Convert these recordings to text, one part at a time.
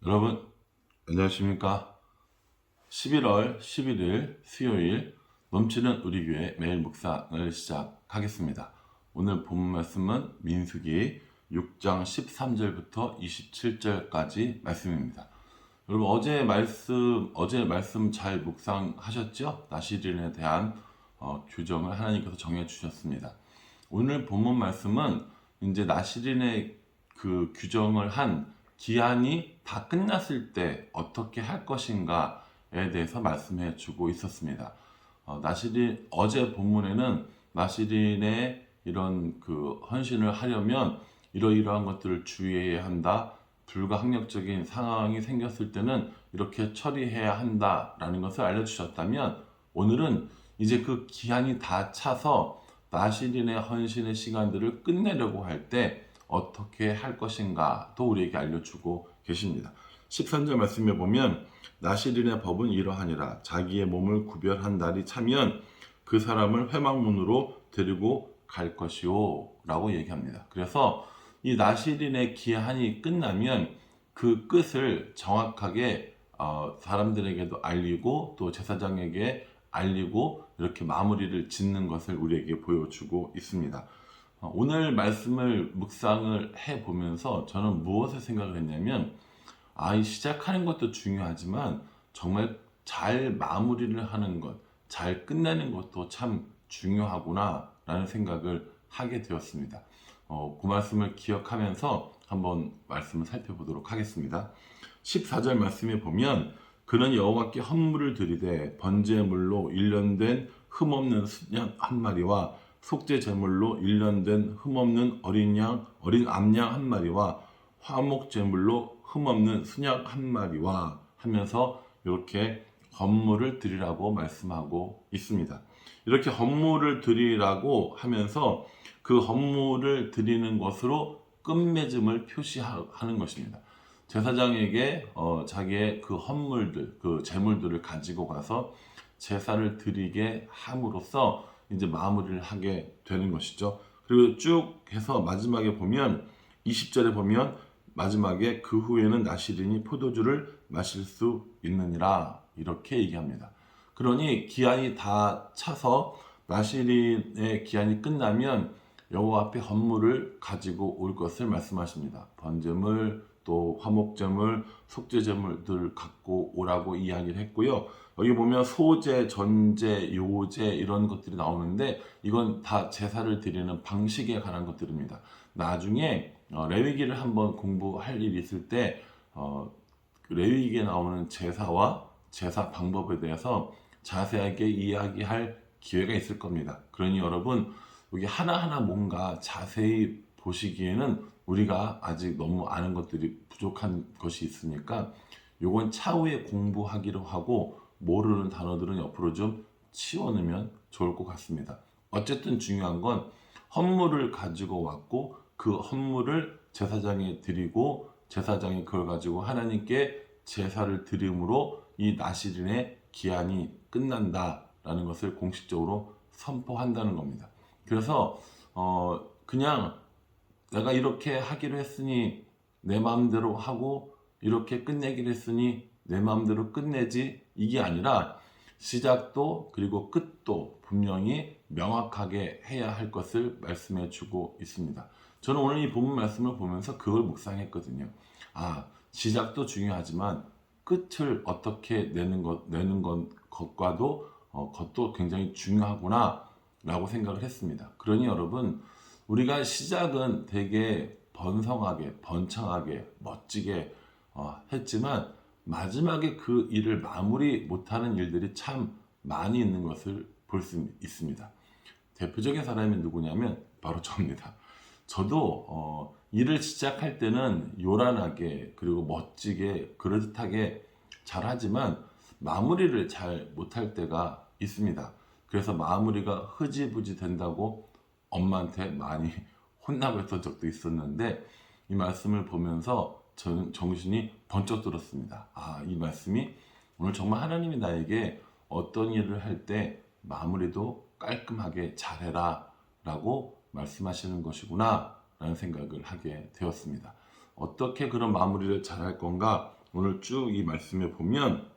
여러분 안녕하십니까? 11월 11일 수요일 넘치는 우리 교회 매일 묵상을 시작하겠습니다. 오늘 본문 말씀은 민수기 6장 13절부터 27절까지 말씀입니다. 여러분 어제 말씀 잘 묵상하셨죠? 나시린에 대한 규정을 하나님께서 정해 주셨습니다. 오늘 본문 말씀은 이제 나시린의 그 규정을 한 기한이 다 끝났을 때 어떻게 할 것인가에 대해서 말씀해 주고 있었습니다. 나시린 어제 본문에는 나시린의 이런 그 헌신을 하려면 이러이러한 것들을 주의해야 한다. 불가항력적인 상황이 생겼을 때는 이렇게 처리해야 한다라는 것을 알려주셨다면, 오늘은 이제 그 기한이 다 차서 나시린의 헌신의 시간들을 끝내려고 할 때 어떻게 할 것인가도 우리에게 알려주고 계십니다. 13절 말씀에 보면 나시린의 법은 이러하니라. 자기의 몸을 구별한 날이 차면 그 사람을 회막문으로 데리고 갈 것이요 라고 얘기합니다. 그래서 이 나시린의 기한이 끝나면 그 끝을 정확하게 사람들에게도 알리고 또 제사장에게 알리고 이렇게 마무리를 짓는 것을 우리에게 보여주고 있습니다. 오늘 말씀을 묵상을 해보면서 저는 무엇을 생각을 했냐면, 이 시작하는 것도 중요하지만 정말 잘 마무리를 하는 것, 잘 끝내는 것도 참 중요하구나 라는 생각을 하게 되었습니다. 그 말씀을 기억하면서 한번 말씀을 살펴보도록 하겠습니다. 14절 말씀에 보면 그는 여호와께 헌물을 드리되 번제물로 1년 된 흠없는 수양 한 마리와 속죄 제물로 1년 된 흠없는 어린 암양 한 마리와 화목 제물로 흠없는 순양 한 마리와 하면서 이렇게 헌물을 드리라고 말씀하고 있습니다. 이렇게 헌물을 드리라고 하면서 그 헌물을 드리는 것으로 끝맺음을 표시하는 것입니다. 제사장에게 자기의 그 헌물들, 그 제물들을 가지고 가서 제사를 드리게 함으로써 이제 마무리를 하게 되는 것이죠. 그리고 쭉 해서 마지막에 보면 20절에 보면 마지막에 그 후에는 나시린이 포도주를 마실 수 있느니라 이렇게 얘기합니다. 그러니 기한이 다 차서 나시린의 기한이 끝나면 여호와 앞에 헌물을 가지고 올 것을 말씀하십니다. 번제물, 또 화목제물, 속죄제물들 갖고 오라고 이야기를 했고요. 여기 보면 소제, 전제, 요제 이런 것들이 나오는데 이건 다 제사를 드리는 방식에 관한 것들입니다. 나중에 레위기를 한번 공부할 일이 있을 때 레위기에 나오는 제사와 제사 방법에 대해서 자세하게 이야기할 기회가 있을 겁니다. 그러니 여러분 여기 하나하나 뭔가 자세히 보시기에는 우리가 아직 너무 아는 것들이 부족한 것이 있으니까 요건 차후에 공부하기로 하고 모르는 단어들은 옆으로 좀 치워놓으면 좋을 것 같습니다. 어쨌든 중요한 건 헌물을 가지고 왔고 그 헌물을 제사장에 드리고 제사장이 그걸 가지고 하나님께 제사를 드림으로 이 나시린의 기한이 끝난다라는 것을 공식적으로 선포한다는 겁니다. 그래서 그냥 내가 이렇게 하기로 했으니 내 마음대로 하고 이렇게 끝내기로 했으니 내 마음대로 끝내지, 이게 아니라 시작도 그리고 끝도 분명히 명확하게 해야 할 것을 말씀해 주고 있습니다. 저는 오늘 이 본문 말씀을 보면서 그걸 묵상했거든요. 시작도 중요하지만 끝을 어떻게 내는 것과도 것도 굉장히 중요하구나 라고 생각을 했습니다. 그러니 여러분 우리가 시작은 되게 번성하게 번창하게 멋지게 했지만 마지막에 그 일을 마무리 못하는 일들이 참 많이 있는 것을 볼 수 있습니다. 대표적인 사람이 누구냐면 바로 저입니다. 저도 일을 시작할 때는 요란하게 그리고 멋지게 그럴듯하게 잘하지만 마무리를 잘 못할 때가 있습니다. 그래서 마무리가 흐지부지 된다고 엄마한테 많이 혼나고 했던 적도 있었는데, 이 말씀을 보면서 저는 정신이 번쩍 들었습니다. 이 말씀이 오늘 정말 하나님이 나에게 어떤 일을 할 때 마무리도 깔끔하게 잘해라 라고 말씀하시는 것이구나 라는 생각을 하게 되었습니다. 어떻게 그런 마무리를 잘할 건가 오늘 쭉 이 말씀에 보면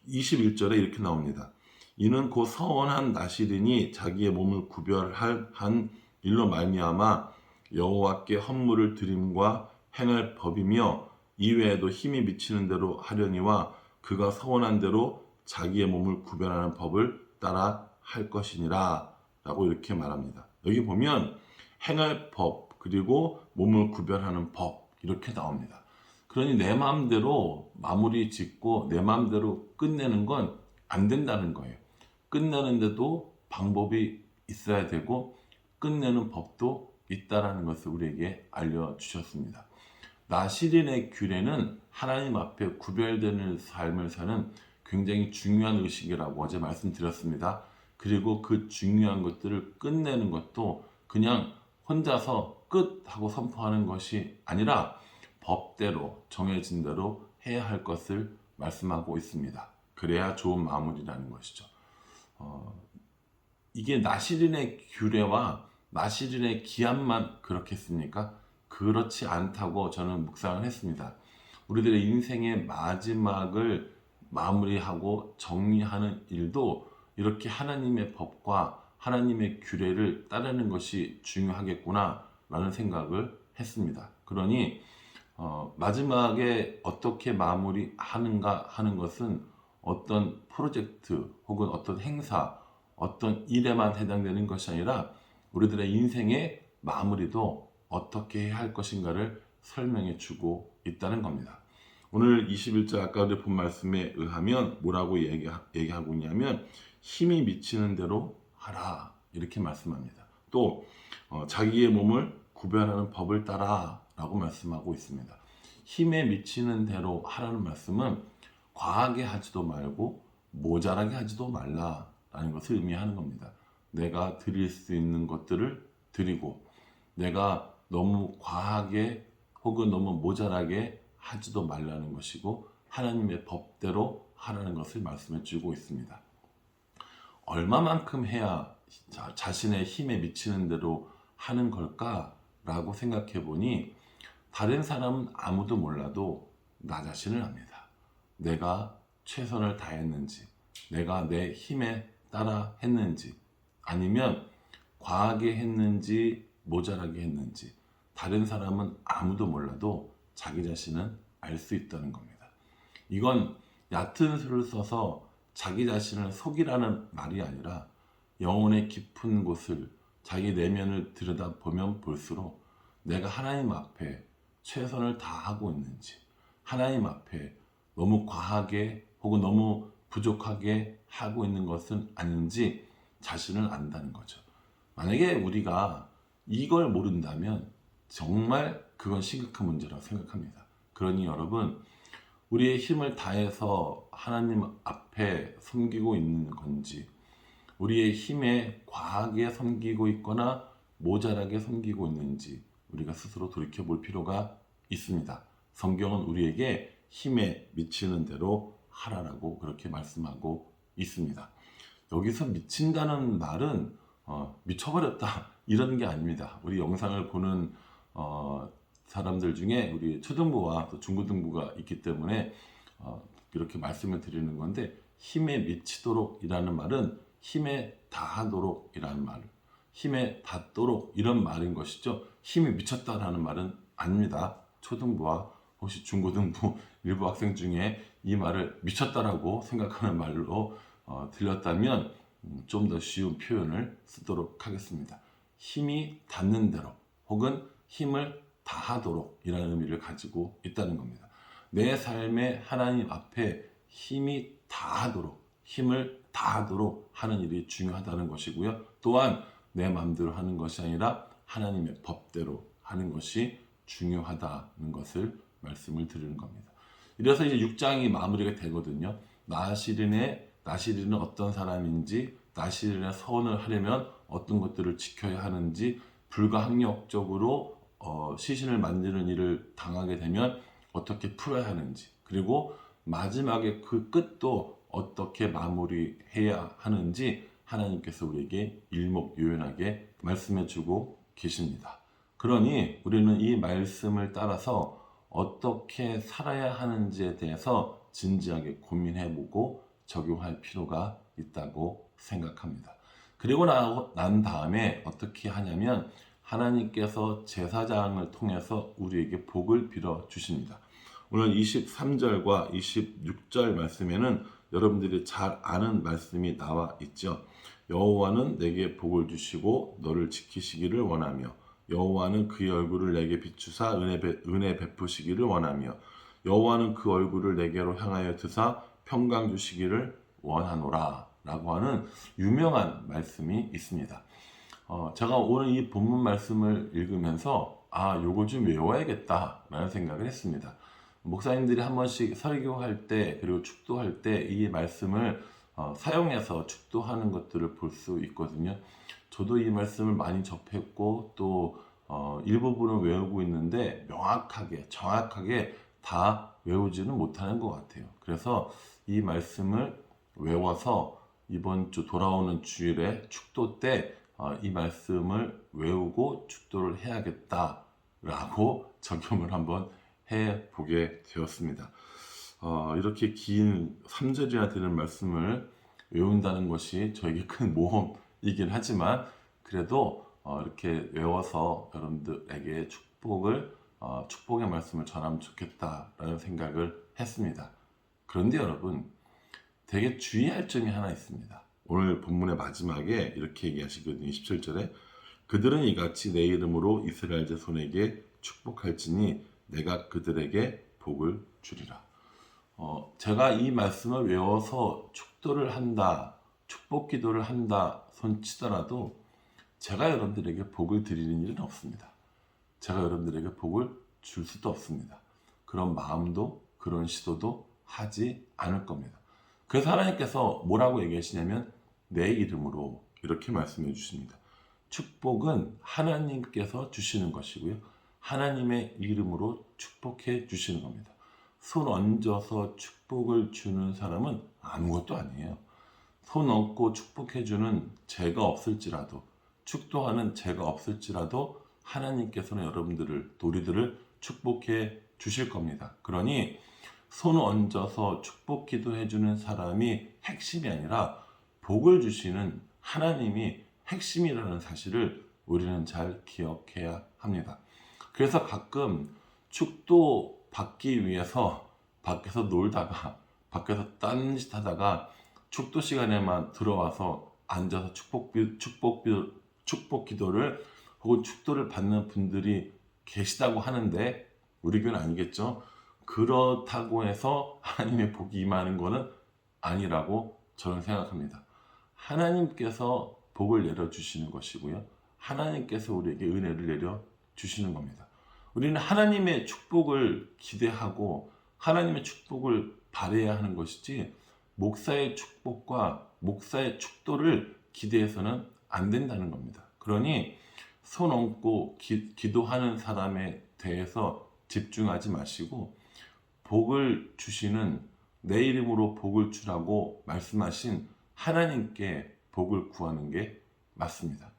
21절에 이렇게 나옵니다. 이는 곧 서원한 나시린이 자기의 몸을 구별한 일로 말미암아 여호와께 헌물을 드림과 행할 법이며 이외에도 힘이 미치는 대로 하려니와 그가 서원한 대로 자기의 몸을 구별하는 법을 따라 할 것이니라 라고 이렇게 말합니다. 여기 보면 행할 법 그리고 몸을 구별하는 법 이렇게 나옵니다. 그러니 내 마음대로 마무리 짓고 내 마음대로 끝내는 건 안 된다는 거예요. 끝내는데도 방법이 있어야 되고 끝내는 법도 있다라는 것을 우리에게 알려주셨습니다. 나시린의 규례는 하나님 앞에 구별되는 삶을 사는 굉장히 중요한 의식이라고 어제 말씀드렸습니다. 그리고 그 중요한 것들을 끝내는 것도 그냥 혼자서 끝 하고 선포하는 것이 아니라 법대로 정해진 대로 해야 할 것을 말씀하고 있습니다. 그래야 좋은 마무리라는 것이죠. 이게 나시린의 규례와 나시린의 기한만 그렇겠습니까? 그렇지 않다고 저는 묵상을 했습니다. 우리들의 인생의 마지막을 마무리하고 정리하는 일도 이렇게 하나님의 법과 하나님의 규례를 따르는 것이 중요하겠구나 라는 생각을 했습니다. 그러니 마지막에 어떻게 마무리하는가 하는 것은 어떤 프로젝트 혹은 어떤 행사, 어떤 일에만 해당되는 것이 아니라 우리들의 인생의 마무리도 어떻게 해야 할 것인가를 설명해 주고 있다는 겁니다. 오늘 21절 아까 우리 본 말씀에 의하면 뭐라고 얘기하고 있냐면 힘이 미치는 대로 하라 이렇게 말씀합니다. 또 자기의 몸을 구별하는 법을 따라 라고 말씀하고 있습니다. 힘에 미치는 대로 하라는 말씀은 과하게 하지도 말고 모자라게 하지도 말라라는 것을 의미하는 겁니다. 내가 드릴 수 있는 것들을 드리고 내가 너무 과하게 혹은 너무 모자라게 하지도 말라는 것이고 하나님의 법대로 하라는 것을 말씀해 주고 있습니다. 얼마만큼 해야 자신의 힘에 미치는 대로 하는 걸까라고 생각해 보니 다른 사람은 아무도 몰라도 나 자신을 압니다. 내가 최선을 다했는지, 내가 내 힘에 따라 했는지, 아니면 과하게 했는지, 모자라게 했는지, 다른 사람은 아무도 몰라도 자기 자신은 알 수 있다는 겁니다. 이건 얕은 수를 써서 자기 자신을 속이라는 말이 아니라 영혼의 깊은 곳을 자기 내면을 들여다보면 볼수록 내가 하나님 앞에 최선을 다하고 있는지, 하나님 앞에 너무 과하게 혹은 너무 부족하게 하고 있는 것은 아닌지 자신을 안다는 거죠. 만약에 우리가 이걸 모른다면 정말 그건 심각한 문제라고 생각합니다. 그러니 여러분, 우리의 힘을 다해서 하나님 앞에 섬기고 있는 건지, 우리의 힘에 과하게 섬기고 있거나 모자라게 섬기고 있는지 우리가 스스로 돌이켜 볼 필요가 있습니다. 성경은 우리에게 힘에 미치는 대로 하라라고 그렇게 말씀하고 있습니다. 여기서 미친다는 말은 미쳐버렸다 이런 게 아닙니다. 우리 영상을 보는 사람들 중에 우리 초등부와 또 중고등부가 있기 때문에 이렇게 말씀을 드리는 건데 힘에 미치도록 이라는 말은 힘에 다하도록 이라는 말, 힘에 닿도록 이런 말인 것이죠. 힘에 미쳤다라는 말은 아닙니다. 초등부와 혹시 중고등부 일부 학생 중에 이 말을 미쳤다라고 생각하는 말로 들렸다면 좀 더 쉬운 표현을 쓰도록 하겠습니다. 힘이 닿는 대로 혹은 힘을 다하도록 이라는 의미를 가지고 있다는 겁니다. 내 삶에 하나님 앞에 힘이 다하도록, 힘을 다하도록 하는 일이 중요하다는 것이고요. 또한 내 마음대로 하는 것이 아니라 하나님의 법대로 하는 것이 중요하다는 것을 말씀을 드리는 겁니다. 이래서 이제 6장이 마무리가 되거든요. 나시린은 어떤 사람인지, 나시린의 서원을 하려면 어떤 것들을 지켜야 하는지, 불가항력적으로 시신을 만드는 일을 당하게 되면 어떻게 풀어야 하는지, 그리고 마지막에 그 끝도 어떻게 마무리해야 하는지 하나님께서 우리에게 일목요연하게 말씀해 주고 계십니다. 그러니 우리는 이 말씀을 따라서 어떻게 살아야 하는지에 대해서 진지하게 고민해보고 적용할 필요가 있다고 생각합니다. 그리고 난 다음에 어떻게 하냐면 하나님께서 제사장을 통해서 우리에게 복을 빌어 주십니다. 오늘 23절과 26절 말씀에는 여러분들이 잘 아는 말씀이 나와 있죠. 여호와는 내게 복을 주시고 너를 지키시기를 원하며 여호와는 그의 얼굴을 내게 비추사 은혜 베푸시기를 원하며 여호와는 그 얼굴을 내게로 향하여 드사 평강 주시기를 원하노라 라고 하는 유명한 말씀이 있습니다. 제가 오늘 이 본문 말씀을 읽으면서 요거 좀 외워야겠다 라는 생각을 했습니다. 목사님들이 한 번씩 설교할 때 그리고 축도할 때 이 말씀을 사용해서 축도하는 것들을 볼 수 있거든요. 저도 이 말씀을 많이 접했고 또 일부분을 외우고 있는데 명확하게 정확하게 다 외우지는 못하는 것 같아요. 그래서 이 말씀을 외워서 이번 주 돌아오는 주일에 축도 때 이 말씀을 외우고 축도를 해야겠다라고 적용을 한번 해보게 되었습니다. 이렇게 긴 3절이나 되는 말씀을 외운다는 것이 저에게 큰 모험이긴 하지만 그래도 이렇게 외워서 여러분들에게 축복의 말씀을 전하면 좋겠다라는 생각을 했습니다. 그런데 여러분, 되게 주의할 점이 하나 있습니다. 오늘 본문의 마지막에 이렇게 얘기하시거든요. 27절에 그들은 이같이 내 이름으로 이스라엘 자손에게 축복할지니 내가 그들에게 복을 주리라. 제가 이 말씀을 외워서 축도를 한다, 축복 기도를 한다 손치더라도 제가 여러분들에게 복을 드리는 일은 없습니다. 제가 여러분들에게 복을 줄 수도 없습니다. 그런 마음도 그런 시도도 하지 않을 겁니다. 그래서 하나님께서 뭐라고 얘기하시냐면 내 이름으로 이렇게 말씀해 주십니다. 축복은 하나님께서 주시는 것이고요. 하나님의 이름으로 축복해 주시는 겁니다. 손 얹어서 축복을 주는 사람은 아무것도 아니에요. 손 얹고 축복해 주는 제가 없을지라도 축도하는 제가 없을지라도 하나님께서는 여러분들을 우리들을 축복해 주실 겁니다. 그러니 손 얹어서 축복 기도해 주는 사람이 핵심이 아니라 복을 주시는 하나님이 핵심이라는 사실을 우리는 잘 기억해야 합니다. 그래서 가끔 축도 받기 위해서 밖에서 놀다가 밖에서 딴짓 하다가 축도 시간에만 들어와서 앉아서 축복 기도를 혹은 축도를 받는 분들이 계시다고 하는데 우리 교회는 아니겠죠? 그렇다고 해서 하나님의 복이 임하는 것은 아니라고 저는 생각합니다. 하나님께서 복을 내려주시는 것이고요. 하나님께서 우리에게 은혜를 내려주시는 겁니다. 우리는 하나님의 축복을 기대하고 하나님의 축복을 바라야 하는 것이지 목사의 축복과 목사의 축도를 기대해서는 안 된다는 겁니다. 그러니 손 얹고 기도하는 사람에 대해서 집중하지 마시고 복을 주시는 내 이름으로 복을 주라고 말씀하신 하나님께 복을 구하는 게 맞습니다.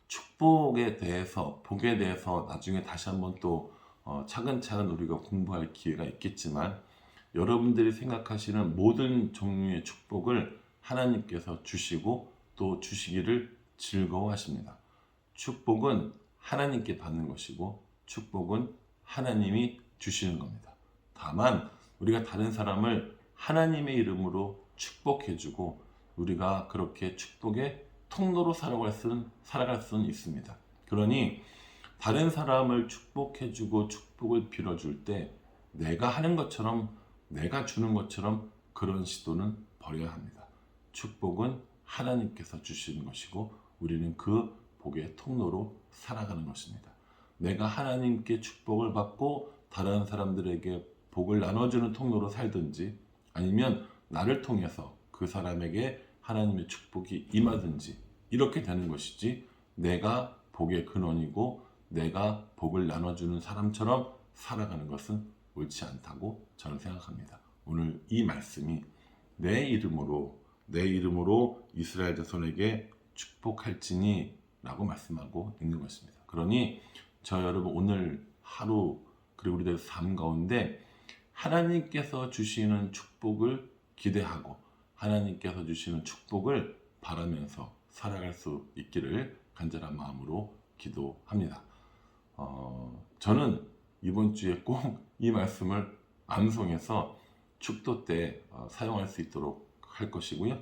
축복에 대해서 복에 대해서 나중에 다시 한번 또 차근차근 우리가 공부할 기회가 있겠지만 여러분들이 생각하시는 모든 종류의 축복을 하나님께서 주시고 또 주시기를 즐거워하십니다. 축복은 하나님께 받는 것이고 축복은 하나님이 주시는 겁니다. 다만 우리가 다른 사람을 하나님의 이름으로 축복해주고 우리가 그렇게 축복의 통로로 살아갈 수는 있습니다. 그러니 다른 사람을 축복해주고 축복을 빌어줄 때 내가 하는 것처럼 내가 주는 것처럼 그런 시도는 버려야 합니다. 축복은 하나님께서 주시는 것이고 우리는 그 복의 통로로 살아가는 것입니다. 내가 하나님께 축복을 받고 다른 사람들에게 복을 나눠주는 통로로 살든지 아니면 나를 통해서 그 사람에게 하나님의 축복이 임하든지 이렇게 되는 것이지 내가 복의 근원이고 내가 복을 나눠주는 사람처럼 살아가는 것은 옳지 않다고 저는 생각합니다. 오늘 이 말씀이 내 이름으로 이스라엘 자손에게 축복할지니 라고 말씀하고 있는 것입니다. 그러니 저 여러분 오늘 하루 그리고 우리들 삶 가운데 하나님께서 주시는 축복을 기대하고 하나님께서 주시는 축복을 바라면서 살아갈 수 있기를 간절한 마음으로 기도합니다. 저는 이번 주에 꼭 이 말씀을 암송해서 축도 때 사용할 수 있도록 할 것이고요.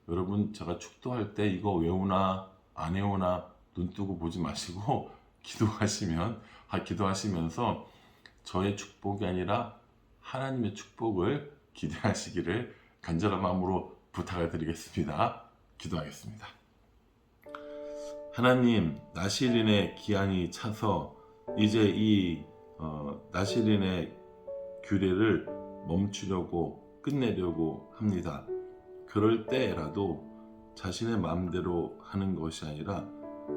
여러분, 제가 축도할 때 이거 외우나 안 외우나 눈 뜨고 보지 마시고 기도하시면서 저의 축복이 아니라 하나님의 축복을 기대하시기를 간절한 마음으로 부탁을 드리겠습니다. 기도하겠습니다. 하나님, 나시린의 기한이 차서 이제 이 나시린의 규례를 멈추려고 끝내려고 합니다. 그럴 때라도 자신의 마음대로 하는 것이 아니라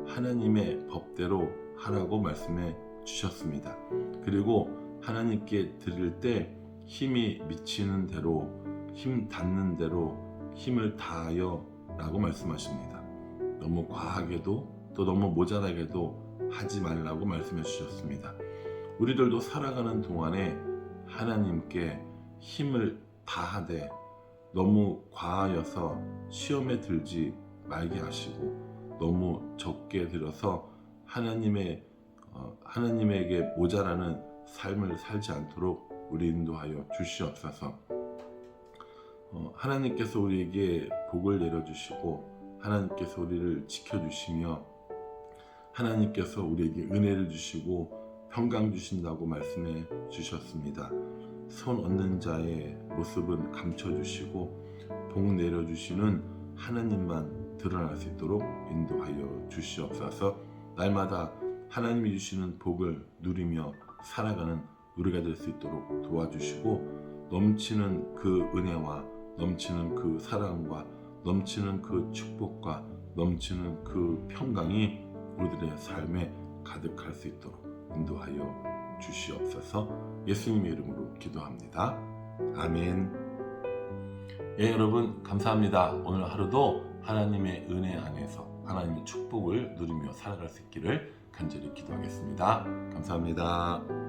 하나님의 법대로 하라고 말씀해 주셨습니다. 그리고 하나님께 드릴 때 힘이 미치는 대로, 힘 닿는 대로 힘을 다하여 라고 말씀하십니다. 너무 과하게도 또 너무 모자라게도 하지 말라고 말씀해 주셨습니다. 우리들도 살아가는 동안에 하나님께 힘을 다하되 너무 과하여서 시험에 들지 말게 하시고 너무 적게 들여서 하나님에게 모자라는 삶을 살지 않도록 우리 인도하여 주시옵소서. 하나님께서 우리에게 복을 내려주시고 하나님께서 우리를 지켜주시며 하나님께서 우리에게 은혜를 주시고 평강 주신다고 말씀해 주셨습니다. 손 얻는 자의 모습은 감춰주시고 복 내려주시는 하나님만 드러날 수 있도록 인도하여 주시옵소서. 날마다 하나님이 주시는 복을 누리며 살아가는 우리가 될 수 있도록 도와주시고 넘치는 그 은혜와 넘치는 그 사랑과 넘치는 그 축복과 넘치는 그 평강이 우리들의 삶에 가득할 수 있도록 인도하여 주시옵소서. 예수님의 이름으로 기도합니다. 아멘. 예, 여러분 감사합니다. 오늘 하루도 하나님의 은혜 안에서 하나님의 축복을 누리며 살아갈 수 있기를 간절히 기도하겠습니다. 감사합니다.